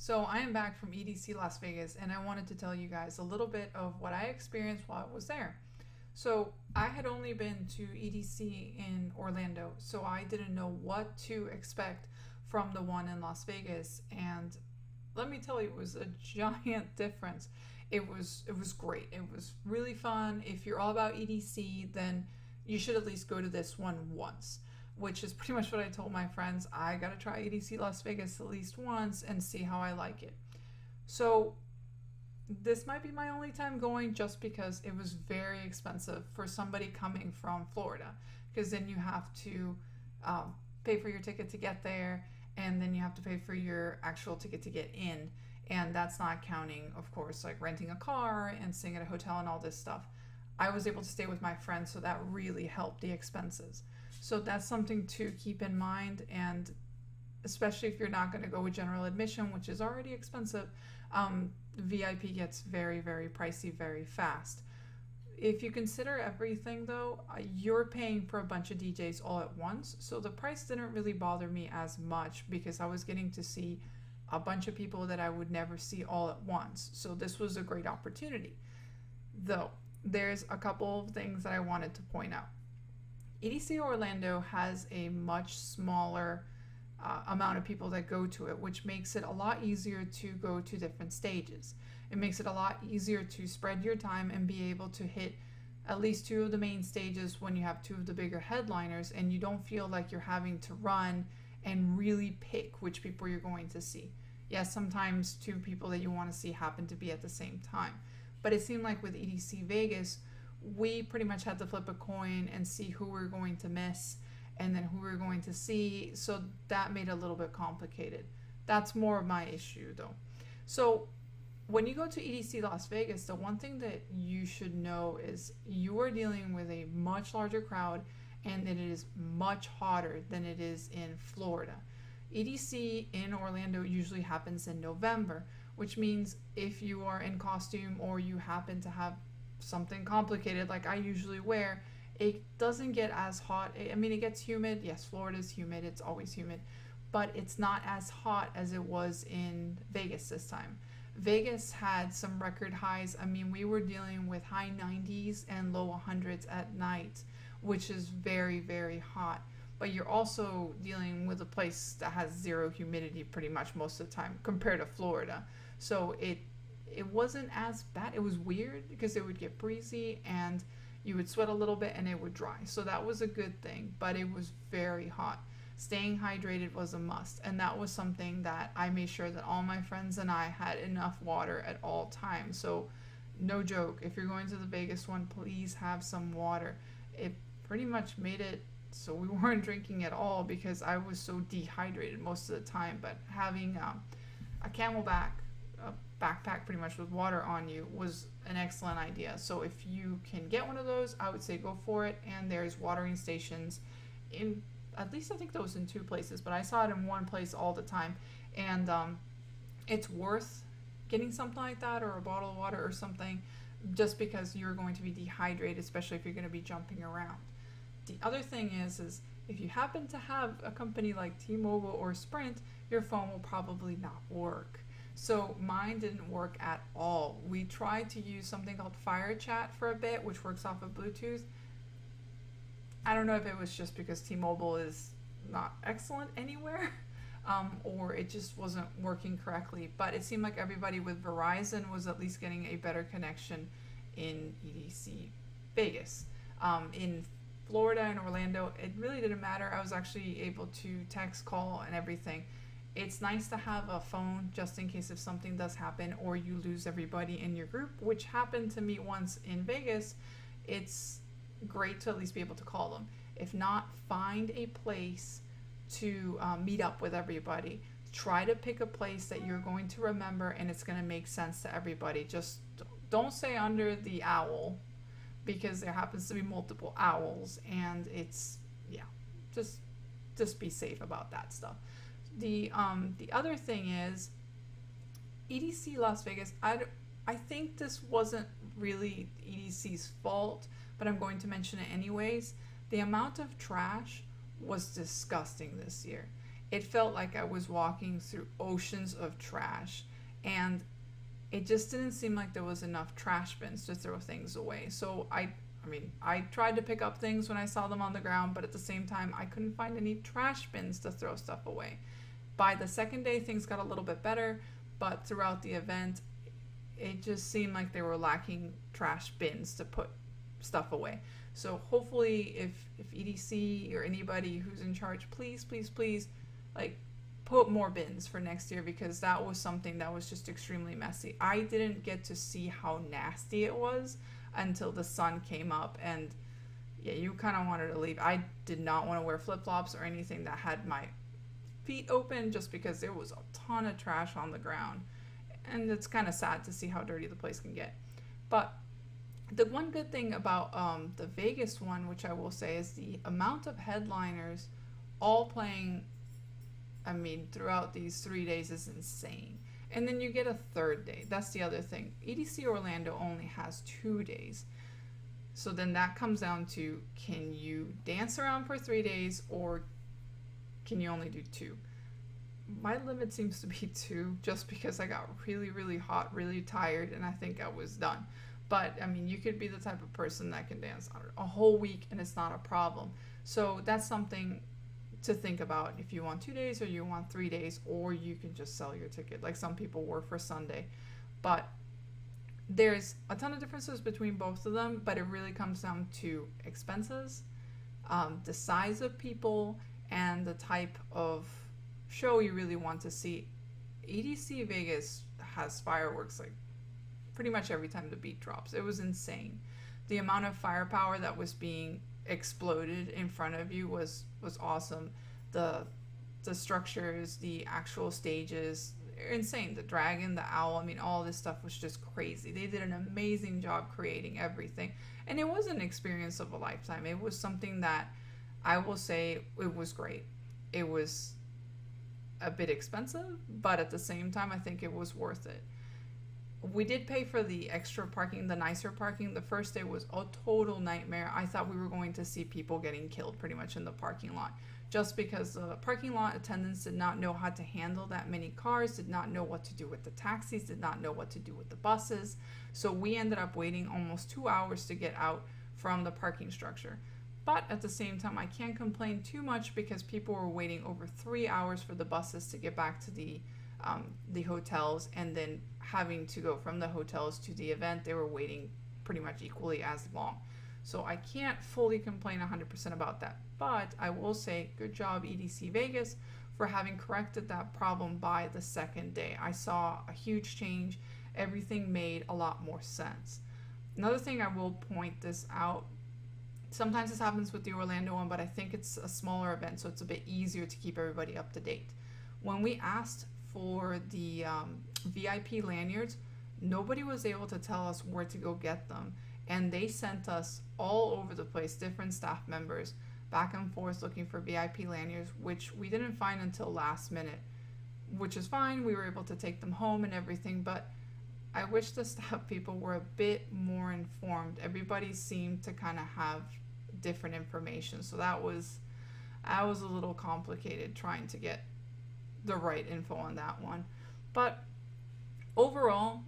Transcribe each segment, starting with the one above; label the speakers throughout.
Speaker 1: So I am back from EDC Las Vegas and I wanted to tell you guys a little bit of what I experienced while I was there. So I had only been to EDC in Orlando, so I didn't know what to expect from the one in Las Vegas, and let me tell you, it was a giant difference. It was great. It was really fun. If you're all about EDC, then you should at least go to this one once, which is pretty much what I told my friends. I gotta try EDC Las Vegas at least once and see how I like it. So this might be my only time going just because it was very expensive for somebody coming from Florida, because then you have to pay for your ticket to get there, and then you have to pay for your actual ticket to get in, and that's not counting, of course, like renting a car and staying at a hotel and all this stuff. I was able to stay with my friends, so that really helped the expenses. So that's something to keep in mind, and especially if you're not going to go with general admission, which is already expensive, VIP gets very, very pricey very fast. If you consider everything though, you're paying for a bunch of DJs all at once, so the price didn't really bother me as much because I was getting to see a bunch of people that I would never see all at once. So this was a great opportunity. Though, there's a couple of things that I wanted to point out. EDC Orlando has a much smaller amount of people that go to it, which makes it a lot easier to go to different stages. It makes it a lot easier to spread your time and be able to hit at least two of the main stages when you have two of the bigger headliners, and you don't feel like you're having to run and really pick which people you're going to see. Yes, sometimes two people that you want to see happen to be at the same time, but it seemed like with EDC Vegas, we pretty much had to flip a coin and see who we're going to miss and then who we're going to see, so that made it a little bit complicated. That's more of my issue though. So when you go to EDC Las Vegas, the one thing that you should know is you are dealing with a much larger crowd, and it is much hotter than it is in Florida. EDC in Orlando usually happens in November, which means if you are in costume or you happen to have something complicated like I usually wear, it doesn't get as hot. I mean, it gets humid. Yes, Florida's humid. It's always humid, but it's not as hot as it was in Vegas this time. Vegas had some record highs. I mean, we were dealing with high 90s and low 100s at night, which is very, very hot. But you're also dealing with a place that has zero humidity pretty much most of the time compared to Florida. So it wasn't as bad. It was weird because it would get breezy and you would sweat a little bit and it would dry. So that was a good thing, but it was very hot. Staying hydrated was a must, and that was something that I made sure that all my friends and I had enough water at all times. So no joke, if you're going to the Vegas one, please have some water. It pretty much made it so we weren't drinking at all because I was so dehydrated most of the time, but having a camelback backpack pretty much with water on you was an excellent idea. So if you can get one of those, I would say go for it. And there's watering stations in, at least I think those in two places, but I saw it in one place all the time, and it's worth getting something like that, or a bottle of water or something, just because you're going to be dehydrated, especially if you're going to be jumping around. The other thing is if you happen to have a company like T-Mobile or Sprint, your phone will probably not work. So mine didn't work at all. We tried to use something called Fire Chat for a bit, which works off of Bluetooth. I don't know if it was just because T-Mobile is not excellent anywhere, or it just wasn't working correctly, but it seemed like everybody with Verizon was at least getting a better connection in EDC Vegas. In Florida and Orlando, it really didn't matter. I was actually able to text, call, and everything. It's nice to have a phone just in case if something does happen or you lose everybody in your group, which happened to me once in Vegas. It's great to at least be able to call them. If not, find a place to meet up with everybody. Try to pick a place that you're going to remember and it's going to make sense to everybody. Just don't say under the owl, because there happens to be multiple owls, and it's, yeah, just be safe about that stuff. The other thing is EDC Las Vegas. I think this wasn't really EDC's fault, but I'm going to mention it anyways. The amount of trash was disgusting this year. it felt like I was walking through oceans of trash, and it just didn't seem like there was enough trash bins to throw things away. So I tried to pick up things when I saw them on the ground, but at the same time, I couldn't find any trash bins to throw stuff away. By the second day, things got a little bit better, but throughout the event, it just seemed like they were lacking trash bins to put stuff away. So hopefully if EDC or anybody who's in charge, please, please, please, like, put more bins for next year, because that was something that was just extremely messy. I didn't get to see how nasty it was until the sun came up, and yeah, you kind of wanted to leave. I did not want to wear flip-flops or anything that had my feet open, just because there was a ton of trash on the ground, and it's kind of sad to see how dirty the place can get. But the one good thing about the Vegas one, which I will say, is the amount of headliners all playing, throughout these 3 days is insane. And then you get a third day. That's the other thing. EDC Orlando only has 2 days. So then that comes down to, can you dance around for 3 days, or can you only do 2? My limit seems to be 2, just because I got really, really hot, really tired, and I think I was done. But you could be the type of person that can dance a whole week and it's not a problem. So that's something to think about if you want 2 days or you want 3 days, or you can just sell your ticket like some people were for Sunday. But there's a ton of differences between both of them, but it really comes down to expenses, the size of people, and the type of show you really want to see. EDC Vegas has fireworks like pretty much every time the beat drops. It was insane. The amount of firepower that was being exploded in front of you was awesome. The structures, the actual stages, insane. The dragon, the owl, all this stuff was just crazy. They did an amazing job creating everything, and it was an experience of a lifetime. It was something that I will say, it was great. It was a bit expensive, but at the same time, I think it was worth it. We did pay for the extra parking, the nicer parking. The first day was a total nightmare. I thought we were going to see people getting killed pretty much in the parking lot, just because the parking lot attendants did not know how to handle that many cars, did not know what to do with the taxis, did not know what to do with the buses. So we ended up waiting almost 2 hours to get out from the parking structure. But at the same time, I can't complain too much, because people were waiting over 3 hours for the buses to get back to the hotels, and then having to go from the hotels to the event, they were waiting pretty much equally as long. So I can't fully complain 100% about that, but I will say good job EDC Vegas for having corrected that problem by the second day. I saw a huge change. Everything made a lot more sense. Another thing, I will point this out, sometimes this happens with the Orlando one, but I think it's a smaller event, so it's a bit easier to keep everybody up to date. When we asked for the VIP lanyards, nobody was able to tell us where to go get them, and they sent us all over the place, different staff members, back and forth looking for VIP lanyards, which we didn't find until last minute, which is fine. We were able to take them home and everything, but I wish the staff people were a bit more informed. Everybody seemed to kind of have different information, so that was a little complicated trying to get the right info on that one. But overall,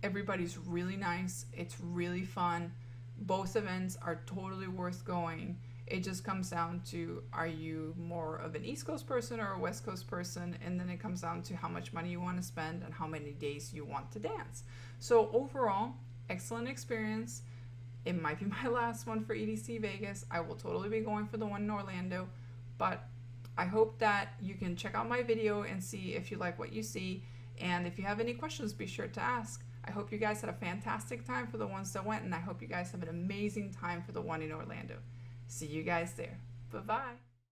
Speaker 1: everybody's really nice. It's really fun. Both events are totally worth going. It just comes down to, are you more of an East Coast person or a West Coast person? And then it comes down to how much money you want to spend and how many days you want to dance. So overall, excellent experience. It might be my last one for EDC Vegas. I will totally be going for the one in Orlando, but I hope that you can check out my video and see if you like what you see. And if you have any questions, be sure to ask. I hope you guys had a fantastic time for the ones that went, and I hope you guys have an amazing time for the one in Orlando. See you guys there. Bye-bye.